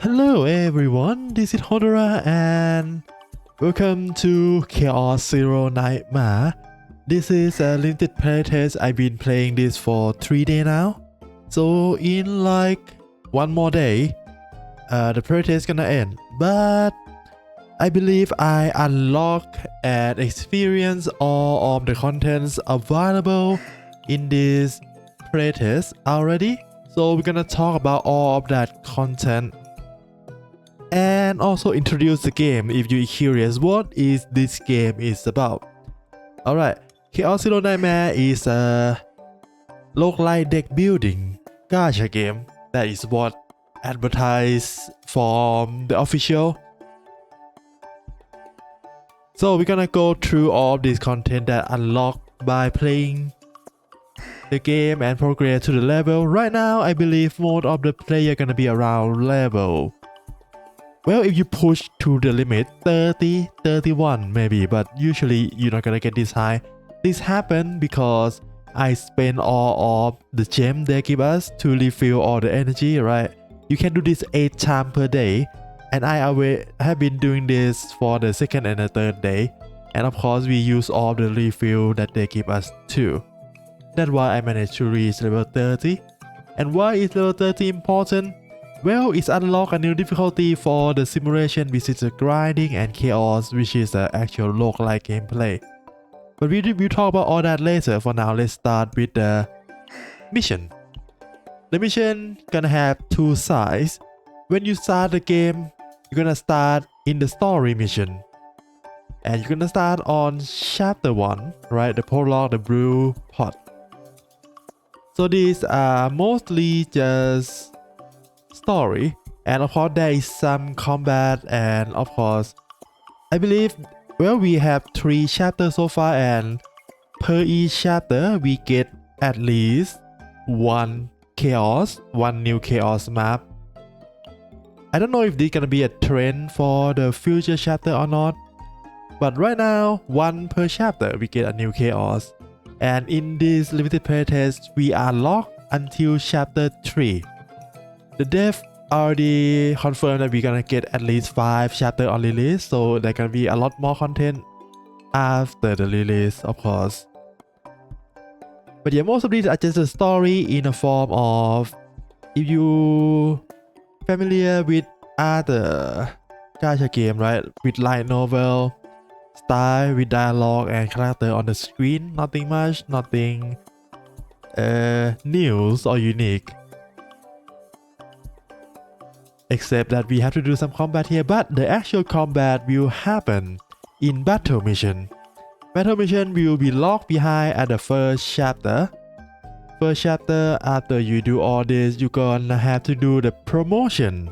Hello everyone, this is Honora and welcome to Chaos Zero Nightmare. This is a limited playtest. I've been playing this for 3 days now. So in like one more day, the playtest is gonna end. But I believe I unlock and experience all of the contents available in this playtest already. So we're gonna talk about all of that content and also introduce the game if you're curious what is this game is about. Alright, Chaos Zero Nightmare is a roguelike deck building gacha game. That is what advertised from the official. So we're gonna go through all of this content that unlocked by playing the game and progress to the level. Right now I believe most of the player gonna be around level, well, if you push to the limit 30, 31 maybe, but usually you're not gonna get this high. This happened because I spend all of the gem they give us to refill all the energy, right? You can do this 8 times per day, and I always have been doing this for the second and the third day, and of course we use all the refill that they give us too. That's why I managed to reach level 30. And why is level 30 important? Well, it's unlock a new difficulty for the simulation, which is the grinding and chaos, which is the actual roguelike gameplay. But we'll talk about all that later. For now, let's start with the mission. The mission gonna have 2 sides. When you start the game, you're gonna start in the story mission. And you're gonna start on chapter 1, right? The prologue, the blue pot. So these are mostly just story, and of course there is some combat, and of course I believe, well, we have 3 chapters so far, and per each chapter we get at least one new chaos map. I don't know if this is gonna be a trend for the future chapter or not, but right now 1 per chapter we get a new chaos, and in this limited playtest we are locked until chapter 3. The dev already confirmed that we're gonna get at least 5 chapters on release, so there gonna be a lot more content after the release, of course. But yeah, most of these are just a story in a form of, if you familiar with other gacha game, right, with light novel style, with dialogue and character on the screen, nothing much, nothing new or unique. Except that we have to do some combat here, but the actual combat will happen in battle mission. Battle mission will be locked behind at the first chapter. First chapter, after you do all this, you're gonna have to do the promotion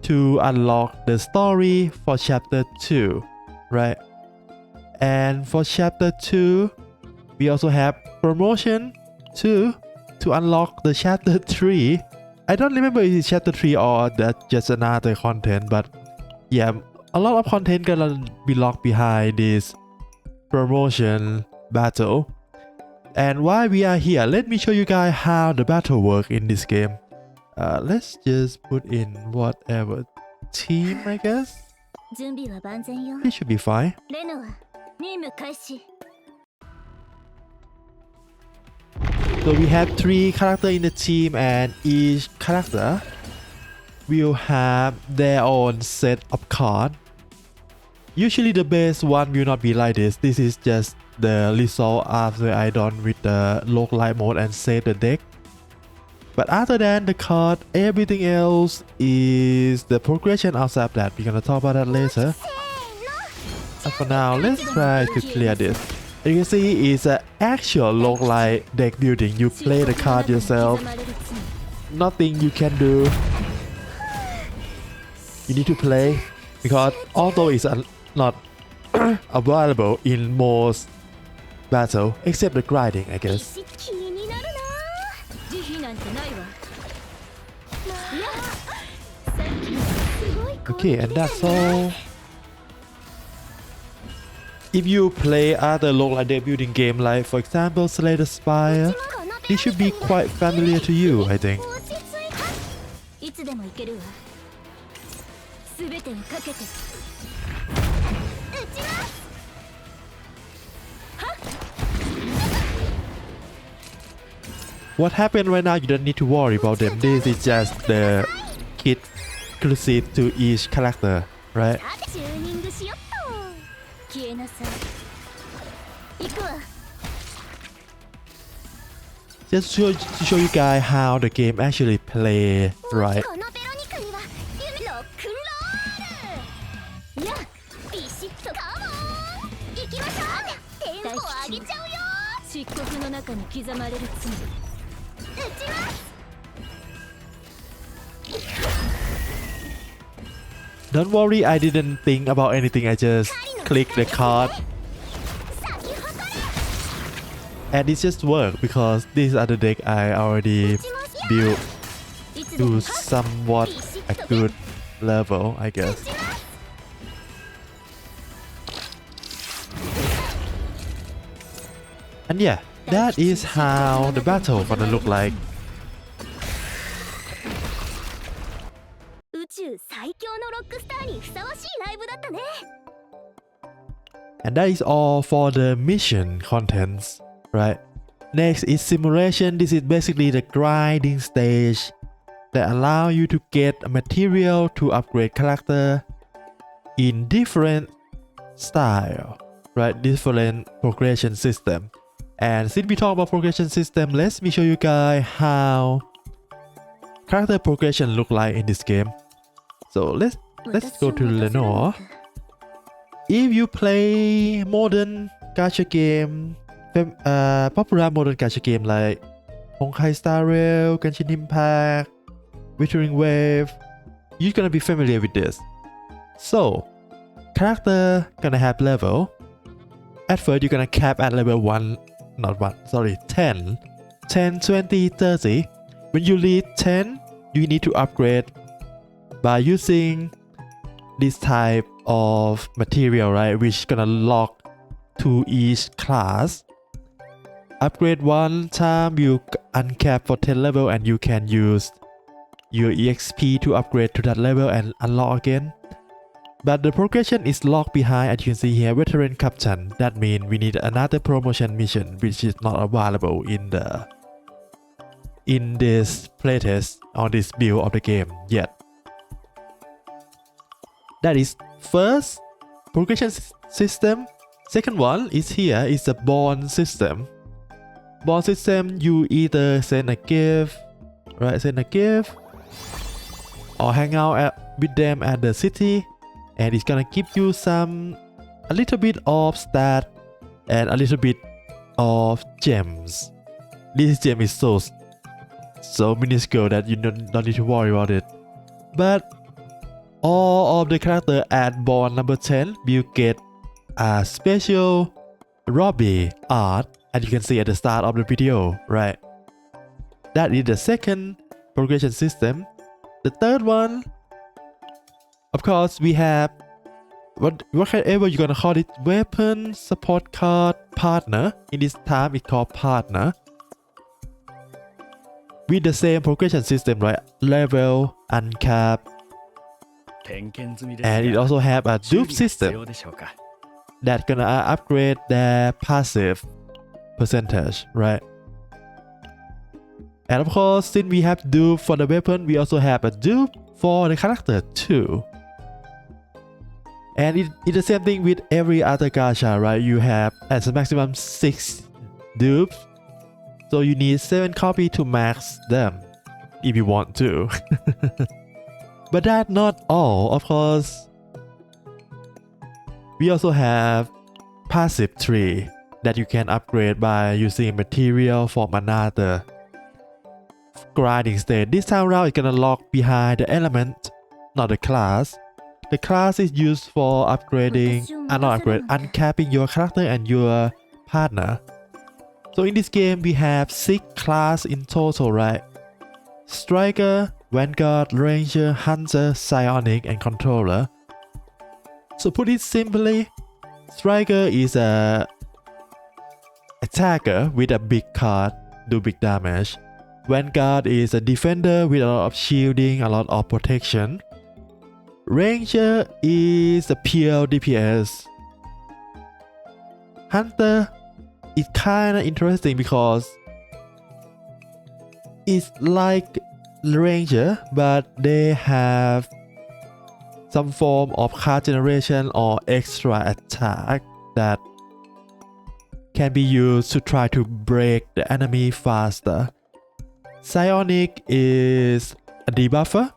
to unlock the story for chapter 2, right? And for chapter 2, we also have promotion to unlock the chapter 3. I don't remember if it's chapter 3 or that's just another content, but yeah, a lot of content gonna be locked behind this promotion battle. And while we are here, let me show you guys how the battle works in this game. Let's just put in whatever team, I guess. It should be fine. So we have 3 characters in the team, and each character will have their own set of cards. Usually the base one will not be like this. This is just the result after I done with the roguelike mode and save the deck. But other than the card, everything else is the progression outside of that. We're gonna talk about that later. And for now, let's try to clear this. You can see it's an actual roguelike deck building. You play the card yourself. Nothing you can do. You need to play, because although it's not available in most battle, except the grinding, I guess. Okay, and that's all. If you play other roguelike deck building game, like for example Slay the Spire, this should be quite familiar to you, I think. つでもいけるわ。すべてをかけて撃ちます。 What happened right now? You don't need to worry about them. This is just the kit exclusive to each character, right? チューニングしよっと。消えなさい。行くわ。 Just to show you guys how the game actually play, right? このベロニカには夢ロックンロール。やあ、ビシッとカモン。行きましょう。テンポ上げちゃうよ。漆黒の中に刻まれる罪。撃ちます。 Don't worry, I didn't think about anything. I just clicked the card, and it just worked because these are the deck I already built to somewhat a good level, I guess. And yeah, that is how the battle gonna look like. 宇宙最強のロックスターにふさわしいライブだったね。 And that is all for the mission contents, right? Next is simulation. This is basically the grinding stage that allow you to get a material to upgrade character in different style, right? Different progression system. And since we talk about progression system, let me show you guys how character progression look like in this game. So let's go to Lenore. If you play modern gacha game, popular modern gacha game like Honkai Star Rail, Genshin Impact, Withering Wave, you're gonna be familiar with this. So, character gonna have level. At first, you're gonna cap at level 10, 20, 30. When you reach 10, you need to upgrade by using this type of material, right, which gonna lock to each class. Upgrade one time, you uncap for 10 level, and you can use your EXP to upgrade to that level and unlock again. But the progression is locked behind, as you can see here, Veteran Captain. That means we need another promotion mission which is not available in this playtest on this build of the game yet. That is first progression system. Second one is here is the bond system. Bond system, you either send a gift, right? Send a gift, or hang out with them at the city, and it's gonna give you a little bit of stat and a little bit of gems. This gem is so minuscule that you don't need to worry about it. But all of the character at bond number 10 will get a special Robbie art, as you can see at the start of the video, right? That is the second progression system. The third one, of course, we have whatever you're gonna call it, weapon, support card, partner. In this time, it's called partner. With the same progression system, right? Level, uncap, and it also have a dupe system that gonna upgrade their passive percentage, right? And of course, since we have dupe for the weapon, we also have a dupe for the character too. And it's the same thing with every other gacha, right? You have as a maximum 6 dupes, so you need 7 copies to max them if you want to. But that's not all, of course. We also have passive tree that you can upgrade by using material from another grinding state. This time around, it's gonna lock behind the element, not the class. The class is used for upgrading, uncapping your character and your partner. So in this game, we have 6 classes in total, right? Striker, Vanguard, Ranger, Hunter, Psionic, and Controller. So put it simply, Striker is a attacker with a big card, do big damage. Vanguard is a defender with a lot of shielding, a lot of protection. Ranger is a pure DPS. Hunter is kinda interesting because it's like Ranger, but they have some form of card generation or extra attack that can be used to try to break the enemy faster. Psionic is a debuffer.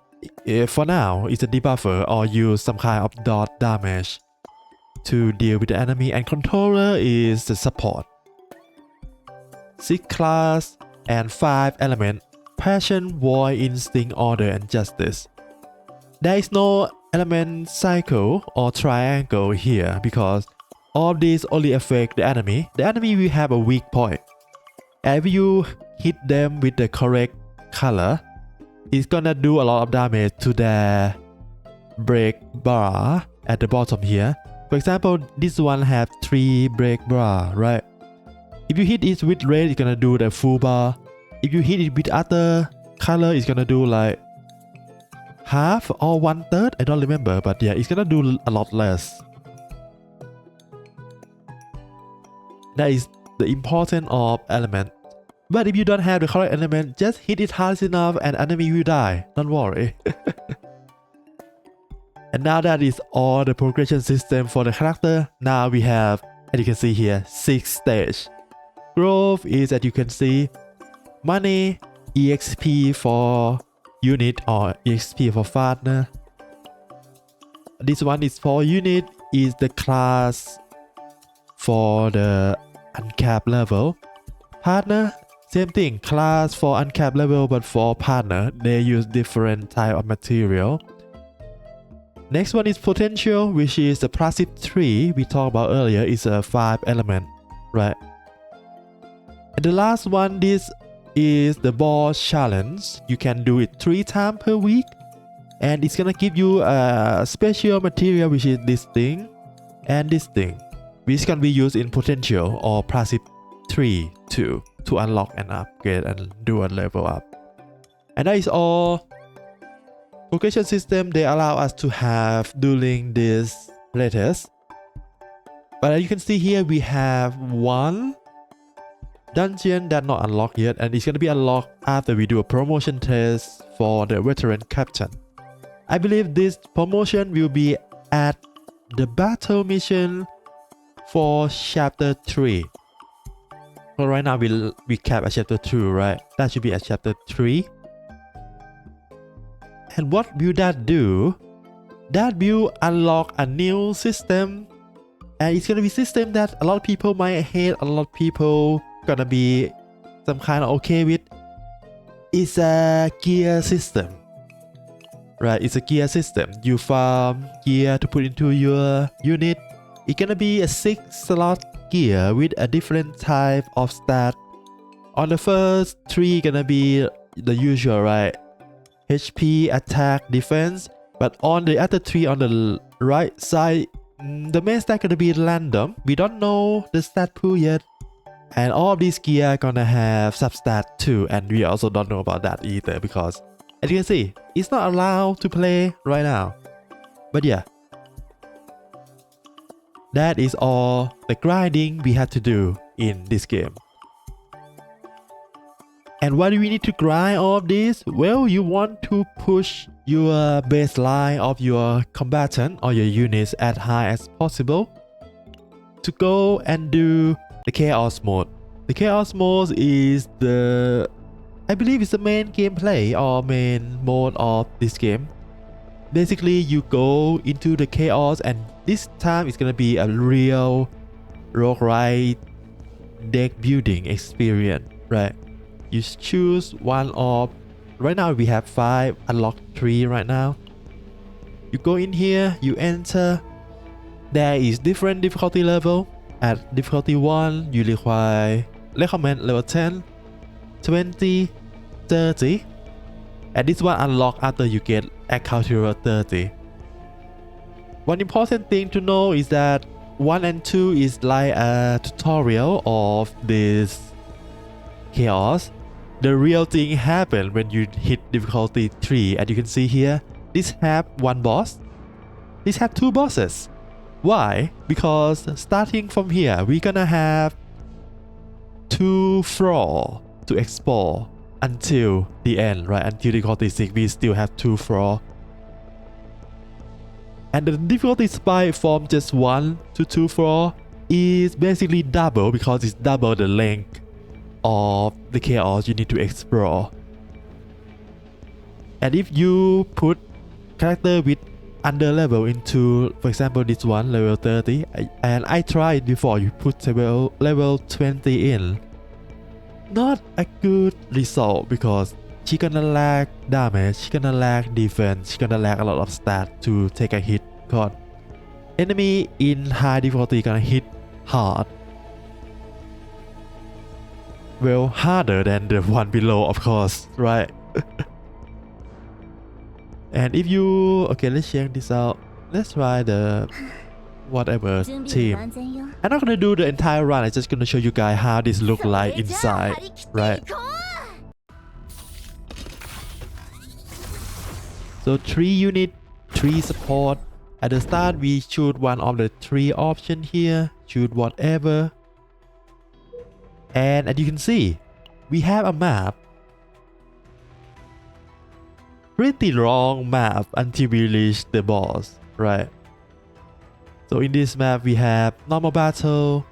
For now, it's a debuffer or use some kind of dot damage to deal with the enemy, and Controller is the support. 6 class and 5 element: Passion, Void, Instinct, Order, and Justice. There is no element cycle or triangle here because all these only affect the enemy. The enemy will have a weak point. And if you hit them with the correct color, it's gonna do a lot of damage to their break bar at the bottom here. For example, this one have 3 break bar, right? If you hit it with red, it's gonna do the full bar. If you hit it with other color, it's gonna do like half or 1/3. I don't remember, but yeah, it's gonna do a lot less. That is the importance of element. But if you don't have the correct element, just hit it hard enough and enemy will die. Don't worry. And now that is all the progression system for the character. Now we have, as you can see here, 6 stages. Growth is, as you can see, money, EXP for unit or EXP for partner. This one is for unit, is the class for the uncapped level. Partner, same thing, class for uncapped level, but for partner they use different type of material. Next one is potential, which is the passive 3 we talked about earlier. Is a 5 element, right? And the last one, this is the boss challenge. You can do it 3 times per week, and it's gonna give you a special material, which is this thing and this thing, which can be used in potential or passive 3 too, to unlock and upgrade and do a level up. And that is all progression system they allow us to have during this playtest. But as you can see here, we have one dungeon that not unlocked yet, and it's gonna be unlocked after we do a promotion test for the veteran captain. I believe this promotion will be at the battle mission for chapter 3. So right now we cap at chapter 2, right? That should be at chapter 3. And what will that do? That will unlock a new system, and it's gonna be a system that a lot of people might hate, a lot of people gonna be some kind of okay with. It's a gear system, right? It's a gear system. You farm gear to put into your unit. It's gonna be a 6 slot gear with a different type of stat. On the first 3 gonna be the usual, right? HP, attack, defense. But on the other 3 on the right side, the main stat gonna be random. We don't know the stat pool yet. And all of these gear are gonna have substat too, and we also don't know about that either because, as you can see, it's not allowed to play right now. But yeah, that is all the grinding we had to do in this game. And why do we need to grind all of this? Well, you want to push your baseline of your combatant or your units as high as possible to go and do the chaos mode. The chaos mode is I believe it's the main gameplay or main mode of this game. Basically, you go into the chaos, and this time it's gonna be a real roguelike deck building experience, right? You choose one of, right now we have 5, unlock 3 right now. You go in here, you enter. There is different difficulty level. At difficulty 1, you recommend level 10, 20, 30. And this one unlock after you get account level 30. One important thing to know is that 1 and 2 is like a tutorial of this chaos. the real thing happen when you hit difficulty 3. And you can see here, this have one boss, this have two bosses. Why? Because starting from here, we're gonna have 2 floor to explore until the end, right? Until difficulty 6, we still have 2 floor. And the difficulty spike from just 1 to 2 floor is basically double, because it's double the length of the chaos you need to explore. And if you put character with under level into, for example, this one level 30, and I tried before, you put level 20 in, not a good result, because she gonna lack damage, she gonna lack defense, she gonna lack a lot of stats to take a hit, because enemy in high difficulty gonna hit hard, well, harder than the one below, of course, right? And if you, okay, let's check this out. Let's try the whatever team. I'm not gonna do the entire run, I'm just gonna show you guys how this look like inside, right? So 3 unit, 3 support. At the start, we choose one of the 3 options here, choose whatever. And as you can see, we have a map. Pretty long map until we reach the boss, right? So in this map, we have normal battle,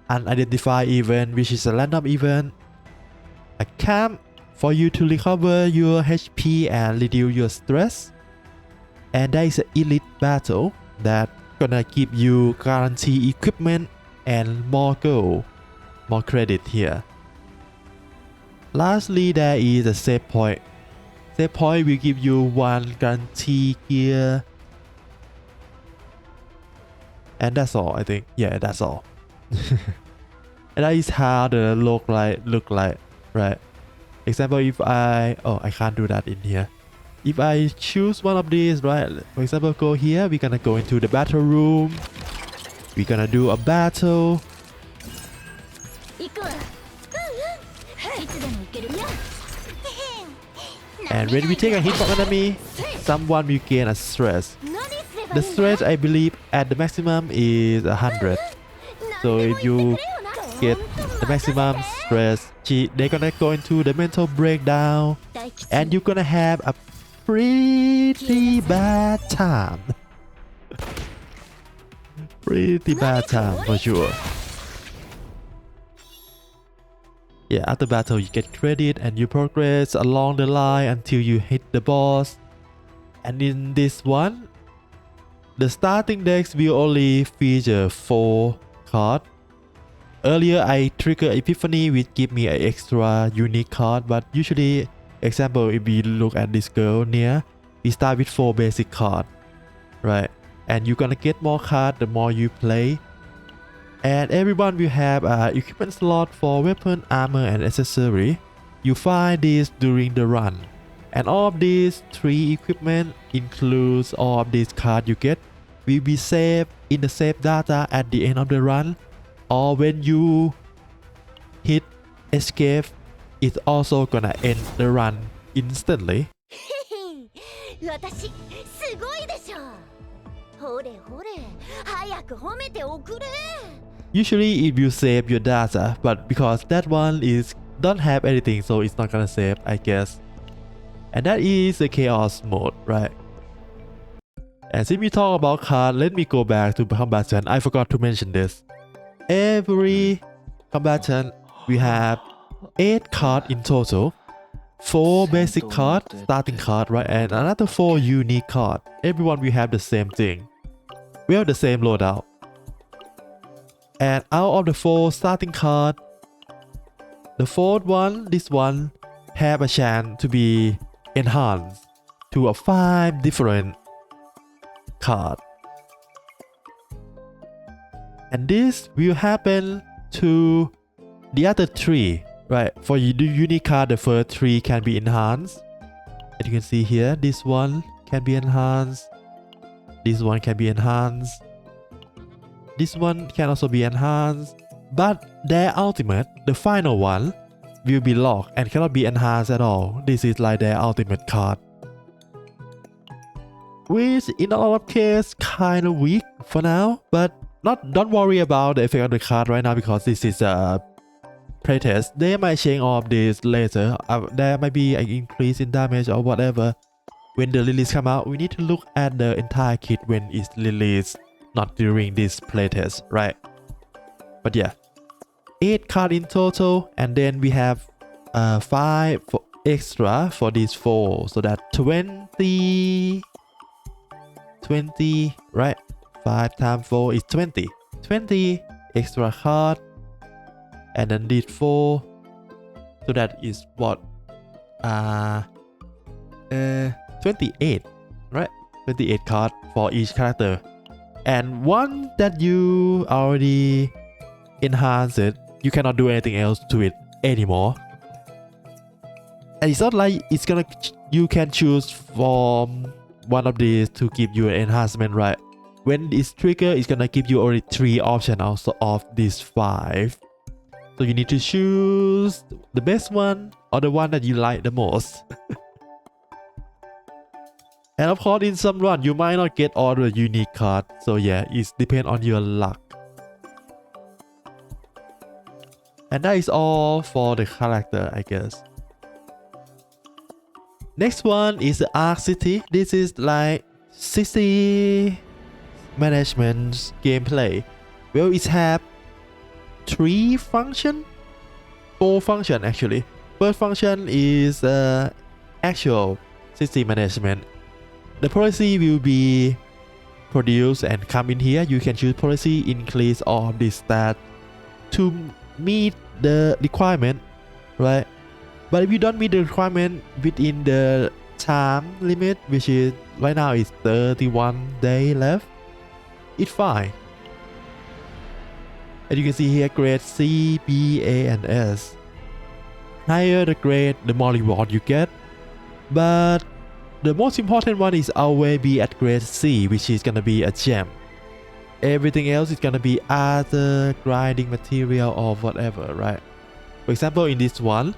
unidentified event, which is a random event, a camp for you to recover your HP and reduce your stress, and there is an elite battle that gonna give you guarantee equipment and more gold, more credit here. Lastly, there is a save point. Save point will give you 1 guarantee gear, and that's all, I think. Yeah, that's all. And that is how the look like, right? Example, if I can't do that in here. If I choose one of these, right? For example, go here, we're gonna go into the battle room. We're gonna do a battle. And when we take a hit from enemy, someone will gain a stress. The stress, I believe, at the maximum is 100. So if you get the maximum stress, they're gonna go into the mental breakdown, and you're gonna have a pretty bad time. Pretty bad time for sure. Yeah, after battle you get credit and you progress along the line until you hit the boss. And in this one, the starting decks will only feature 4 cards. Earlier I trigger Epiphany, which give me an extra unique card, but usually, example, if we look at this girl near, we start with 4 basic cards, right? And you're gonna get more cards the more you play. And everyone will have an equipment slot for weapon, armor, and accessory. You find this during the run. And all of these 3 equipment includes all of these cards you get will be saved in the save data at the end of the run. Or when you hit escape, it's also gonna end the run instantly. Usually it will save your data, but because that one don't have anything, so it's not gonna save, I guess. And that is the chaos mode, right? And since we talk about card, let me go back to combatant. I forgot to mention this. Every combatant we have 8 cards in total. 4 basic cards, starting card, right? And another 4 unique cards. Everyone will have the same thing. We have the same loadout. And out of the 4 starting cards, the 4th one, this one, have a chance to be enhanced to a 5 different cards. And this will happen to the other 3, right? For the unique card, the first 3 can be enhanced. As you can see here, this one can be enhanced. This one can be enhanced. This one can also be enhanced. But their ultimate, the final one, will be locked and cannot be enhanced at all. This is like their ultimate card, which in a lot of cases kind of weak for now, but don't worry about the effect of the card right now because this is a playtest. They might change all of this later. There might be an increase in damage or whatever when the release come out. We need to look at the entire kit when it's released, not during this playtest, right? But yeah, 8 cards in total, and then we have 5 extra for these 4, so that 20, right? 5 times 4 is 20 extra card, and then these 4, so that is what 28, right? 28 card for each character, and one that you already enhanced it, you cannot do anything else to it anymore. And it's not like it's gonna, you can choose from one of these to give you an enhancement, right? When it's triggered, it's gonna give you already 3 options also of these 5. So you need to choose the best one or the one that you like the most. And of course, in some run, you might not get all the unique cards. So yeah, it depends on your luck. And that is all for the character, I guess. Next one is the Arc City. This is like city management gameplay. Well, it have 3 functions, 4 functions actually. First function is actual city management. The policy will be produced and come in here. You can choose policy, increase all of this stat to meet the requirement, right? But if you don't meet the requirement within the time limit, which is right now is 31 days left, it's fine. As you can see here, grade C, B, A, and S. Higher the grade, the more reward you get. But the most important one is always be at grade C, which is gonna be a gem. Everything else is gonna be other grinding material or whatever, right? For example, in this one,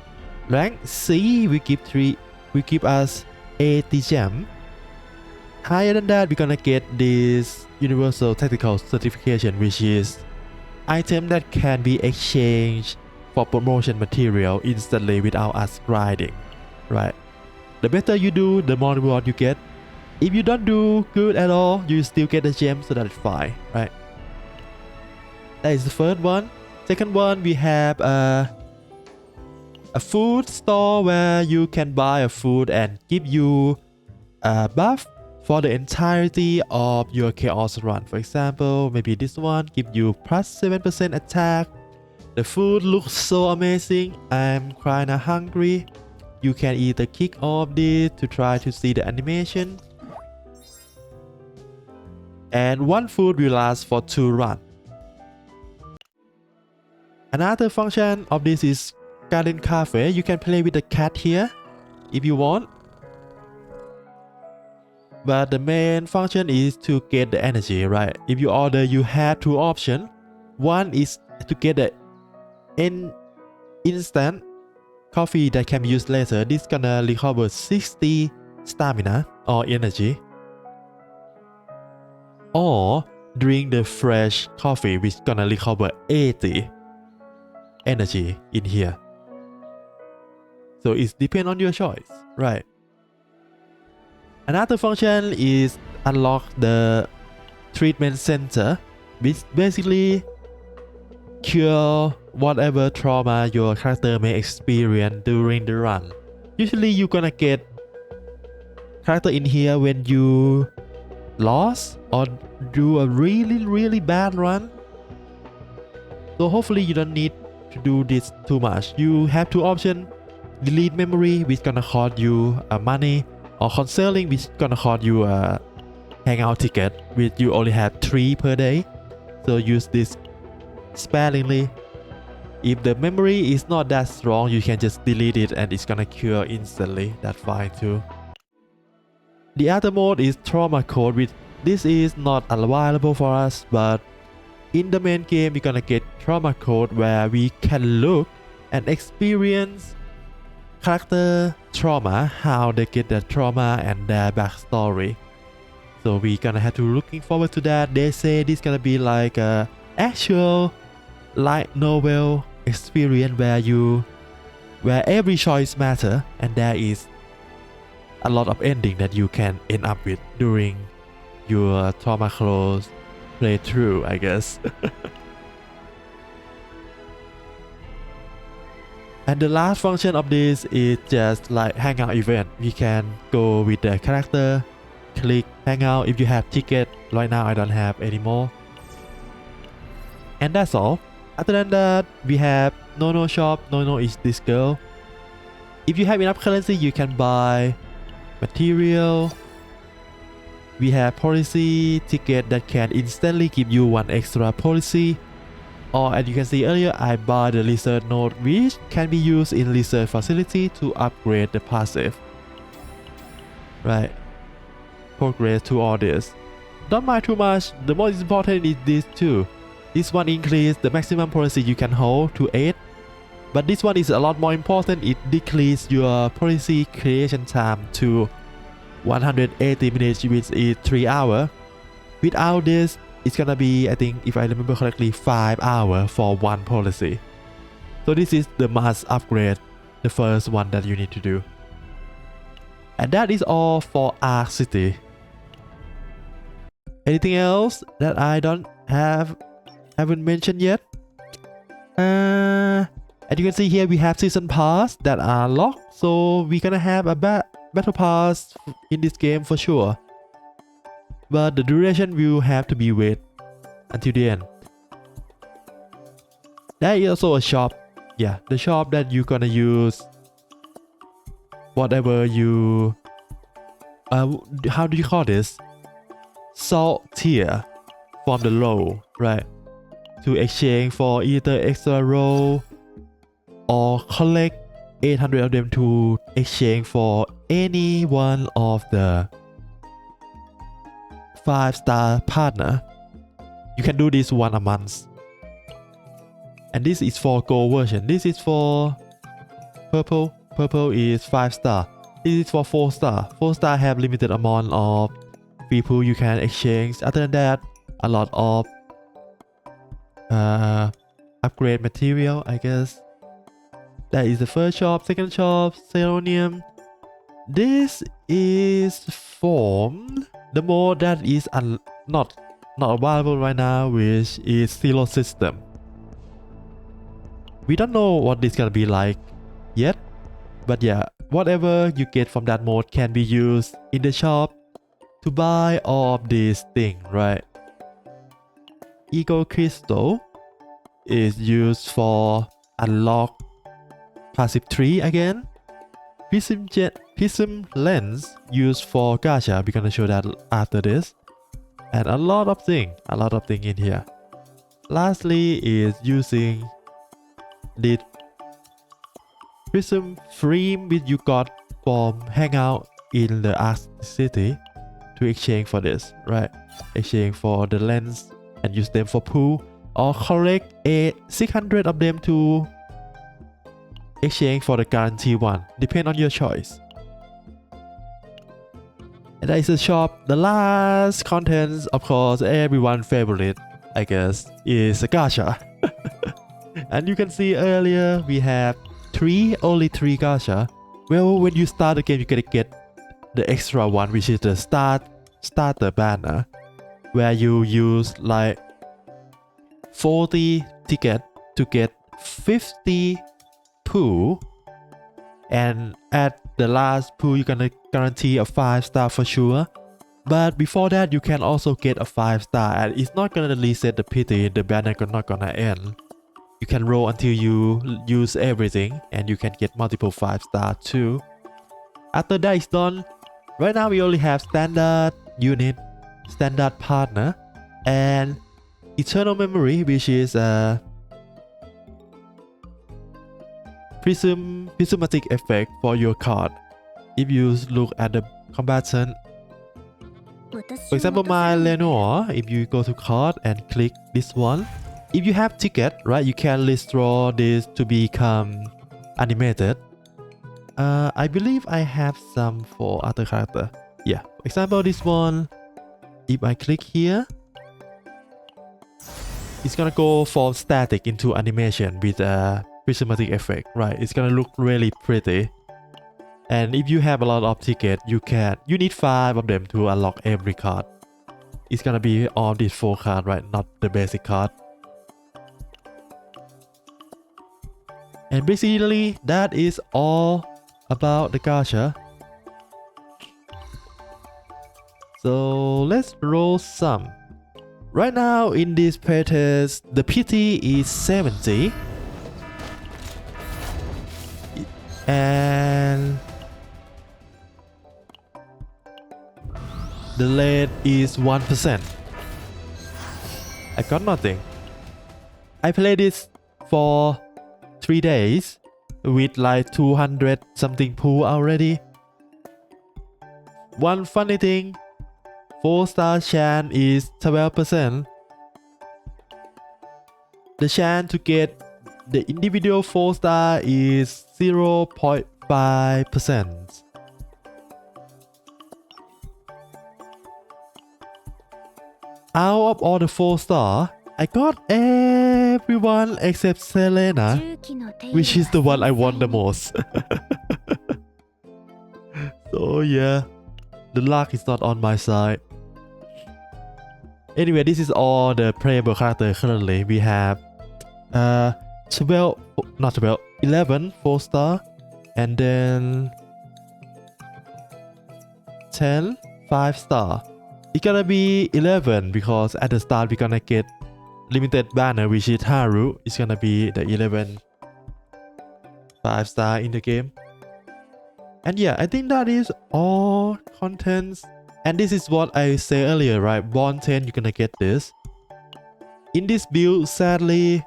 rank C, we give us 80 gem. Higher than that, we're gonna get this universal tactical certification, which is item that can be exchanged for promotion material instantly without us grinding, right? The better you do, the more reward you get. If you don't do good at all, you still get the gem, so that's fine, right? That is the first one. Second one, we have a food store where you can buy a food and give you a buff for the entirety of your chaos run. For example, maybe this one give you plus 7% attack. The food looks so amazing. I'm kinda hungry. You can either kick off this to try to see the animation. And one food will last for 2 runs. Another function of this is Garden Cafe. You can play with the cat here if you want. But the main function is to get the energy, right? If you order, you have 2 options. One is to get the instant coffee that can be used later. This gonna recover 60 stamina or energy. Or drink the fresh coffee, which gonna recover 80 energy in here. So it depends on your choice, right? Another function is unlock the treatment center, which basically cure whatever trauma your character may experience during the run. Usually you're gonna get character in here when you lost or do a really bad run. So hopefully you don't need to do this too much. You have 2 options: delete memory, which gonna cost you money, or counseling, which gonna cost you a hangout ticket, which you only have 3 per day. So use this sparingly. If the memory is not that strong, you can just delete it and it's gonna cure instantly. That's fine too. The other mode is trauma code, which this is not available for us, but in the main game we're gonna get trauma code where we can look and experience character trauma, how they get their trauma and their backstory. So we gonna have to looking forward to that. They say this gonna be like a actual light novel experience where every choice matter, and there is a lot of ending that you can end up with during your trauma close playthrough, I guess. And the last function of this is just like hangout event. We can go with the character, click hangout if you have ticket. Right now I don't have anymore. And that's all. Other than that, we have No shop. No is this girl. If you have enough currency, you can buy material. We have policy ticket that can instantly give you one extra policy. Or as you can see earlier, I bought the research node, which can be used in research facility to upgrade the passive. Right. Progress to all this. Don't mind too much. The most important is this too. This one increases the maximum policy you can hold to 8. But this one is a lot more important. It decreases your policy creation time to 180 minutes, which is 3 hours. Without this, it's gonna be, I think, if I remember correctly, 5 hours for one policy. So this is the must upgrade, the first one that you need to do. And that is all for Ark City. Anything else that I haven't mentioned yet? As you can see here, we have season pass that are locked, so we're gonna have a battle pass in this game for sure. But the duration will have to be wait until the end. There is also a shop. Yeah, the shop that you're gonna use whatever you how do you call this? Salt tier from the roll, right? To exchange for either extra roll or collect 800 of them to exchange for any one of the 5-star partner. You can do this one a month. And this is for gold version. This is for purple. Purple is 5-star. This is for 4-star. 4-star have limited amount of people you can exchange. Other than that, a lot of upgrade material, I guess. That is the first shop. Second shop, Selenium. This is from the mode that is not available right now, which is Zero System. We don't know what this gonna be like yet, but yeah, whatever you get from that mode can be used in the shop to buy all of these things, right? Ego Crystal is used for unlock passive 3 again. Prism lens used for gacha. We're gonna show that after this. And a lot of things in here. Lastly is using the prism frame which you got from hangout in the Ark City to exchange for this, right? Exchange for the lens and use them for pool, or collect 600 of them to exchange for the guarantee one, depend on your choice. And that is the shop. The last contents, of course, everyone's favorite, I guess, is a gacha. And you can see earlier we have only 3 gacha. Well, when you start the game, you gonna get the extra one, which is the starter banner, where you use like 40 ticket to get 50 pool, and at the last pool you're gonna guarantee a 5-star for sure. But before that, you can also get a 5-star, and it's not gonna reset the pity. The banner not gonna end. You can roll until you use everything, and you can get multiple 5-star too. After that is done, right now we only have standard unit, standard partner, and eternal memory, which is a prismatic effect for your card. If you look at the combatant, for example, my Lenore, if you go to card and click this one, if you have ticket, right, you can restore this to become animated. I believe I have some for other character. Yeah, for example, this one, if I click here, it's gonna go from static into animation with a prismatic effect, right? It's gonna look really pretty. And if you have a lot of tickets, you need 5 of them to unlock every card. It's gonna be all these 4 cards, right? Not the basic card. And basically, that is all about the gacha. So let's roll some. Right now in this playtest, the PT is 70. And the rate is 1%. I got nothing. I played this for 3 days with like 200 something pool already. One funny thing, 4-star chance is 12%. The chance to get the individual 4-star is 0.5%. Out of all the 4-star, I got everyone except Selena, which is the one I want the most. So yeah, the luck is not on my side. Anyway, this is all the playable character currently. We have 11 4-star, and then 10 5-star. It's gonna be 11 because at the start we're gonna get limited banner, which is Haru. It's gonna be the 11 5-star in the game. And yeah, I think that is all contents. And this is what I said earlier, right? Bond 10, you're gonna get this. In this build, sadly,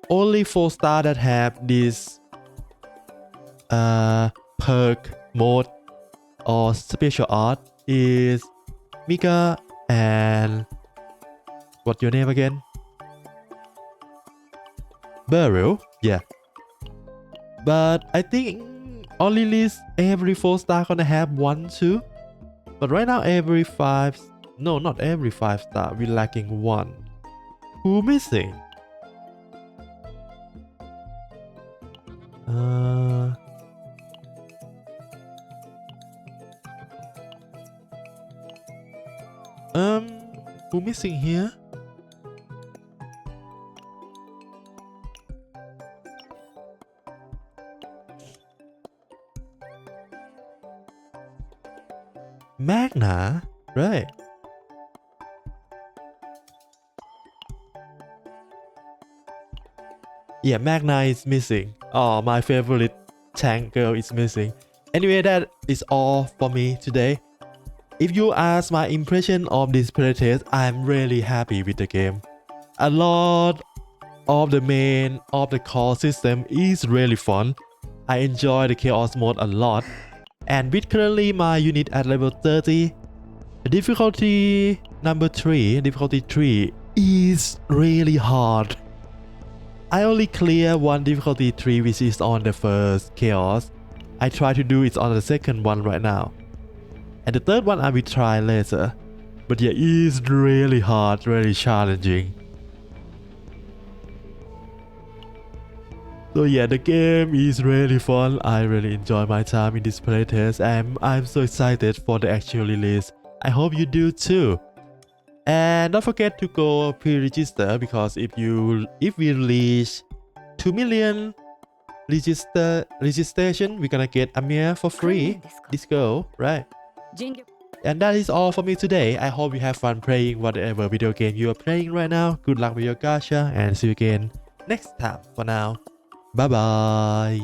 only 4-star that have this perk mode or special art is Mika and what's your name again? Beryl, yeah. But I think only list every 4-star gonna have 1 too. But right now every 5, no, not every 5-star, we're lacking 1. Who missing? Who missing here? Magna, right? Yeah, Magna is missing. Oh, my favorite tank girl is missing. Anyway, that is all for me today. If you ask my impression of this playtest, I'm really happy with the game. A lot of the main of the core system is really fun. I enjoy the chaos mode a lot. And with currently my unit at level 30, difficulty 3 is really hard. I only clear one difficulty 3, which is on the first chaos. I try to do it on the second one right now. And the third one I will try later. But yeah, it's really hard, really challenging. So yeah, the game is really fun. I really enjoy my time in this playtest and I'm so excited for the actual release. I hope you do too. And don't forget to go pre-register because if we reach 2 million registration, we're gonna get Amir for free. This girl, right? And that is all for me today. I hope you have fun playing whatever video game you are playing right now. Good luck with your gacha and see you again next time. For now, bye bye.